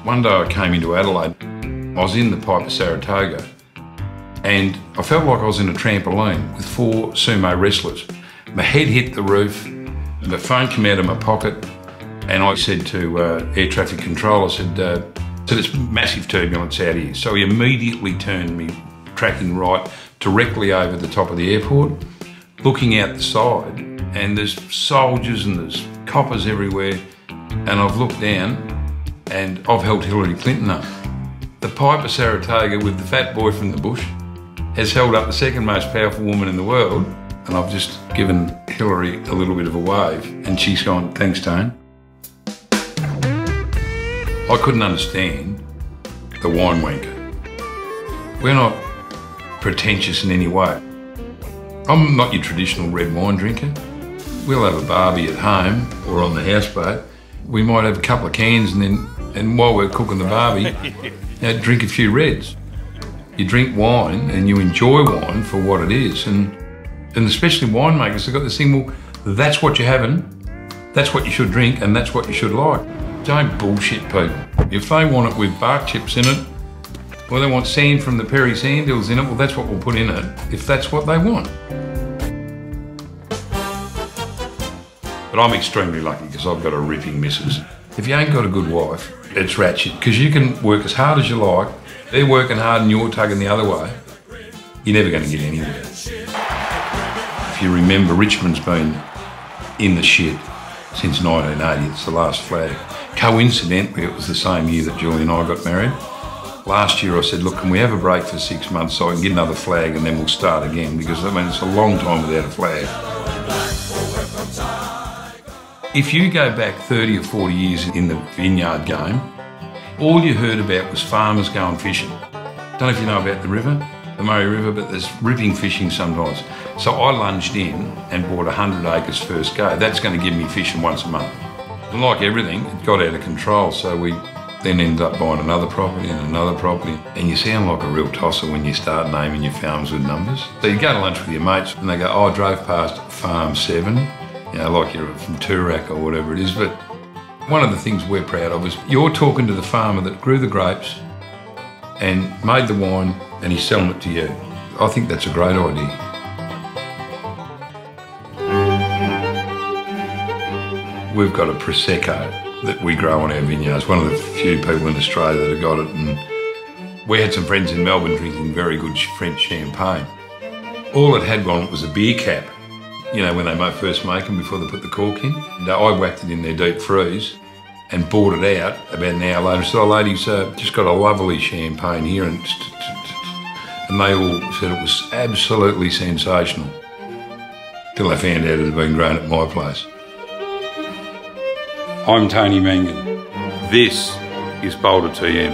One day I came into Adelaide. I was in the pipe of Saratoga and I felt like I was in a trampoline with 4 sumo wrestlers. My head hit the roof, the phone came out of my pocket, and I said to air traffic control, I said, it's massive turbulence out here. So he immediately turned me, tracking right, directly over the top of the airport, looking out the side, and there's soldiers and there's coppers everywhere, and I've looked down and I've held Hillary Clinton up. The pipe of Saratoga with the fat boy from the bush has held up the second most powerful woman in the world, and I've just given Hillary a little bit of a wave, and she's gone, thanks, Tone. I couldn't understand the wine wanker. We're not pretentious in any way. I'm not your traditional red wine drinker. We'll have a barbie at home or on the houseboat. We might have a couple of cans and while we're cooking the barbie, drink a few reds. You drink wine and you enjoy wine for what it is. And especially winemakers have got this thing, well, that's what you're having, that's what you should drink, and that's what you should like. Don't bullshit people. If they want it with bark chips in it, or they want sand from the Perry sand hills in it, well, that's what we'll put in it, if that's what they want. But I'm extremely lucky because I've got a ripping missus. If you ain't got a good wife, it's ratchet, because you can work as hard as you like, they're working hard and you're tugging the other way, you're never going to get anywhere. If you remember, Richmond's been in the shit since 1980, it's the last flag. Coincidentally, it was the same year that Julie and I got married. Last year I said, look, can we have a break for 6 months so I can get another flag and then we'll start again, because I mean, it's a long time without a flag. If you go back 30 or 40 years in the vineyard game, all you heard about was farmers going fishing. Don't know if you know about the river, the Murray River, but there's ripping fishing sometimes. So I lunged in and bought 100 acres first go. That's going to give me fishing once a month. And like everything, it got out of control, so we then ended up buying another property and another property. And you sound like a real tosser when you start naming your farms with numbers. So you go to lunch with your mates and they go, oh, I drove past Farm 7, you know, like you're from Toorak or whatever it is. But one of the things we're proud of is you're talking to the farmer that grew the grapes and made the wine and he's selling it to you. I think that's a great idea. We've got a Prosecco that we grow on our vineyards, one of the few people in Australia that have got it, and we had some friends in Melbourne drinking very good French champagne. All it had on it was a beer cap, you know, when they first make them before they put the cork in. And I whacked it in their deep freeze and bought it out about an hour later. So, ladies, just got a lovely champagne here, and they all said it was absolutely sensational, till they found out it had been grown at my place. I'm Tony Mangan. This is BolderTM.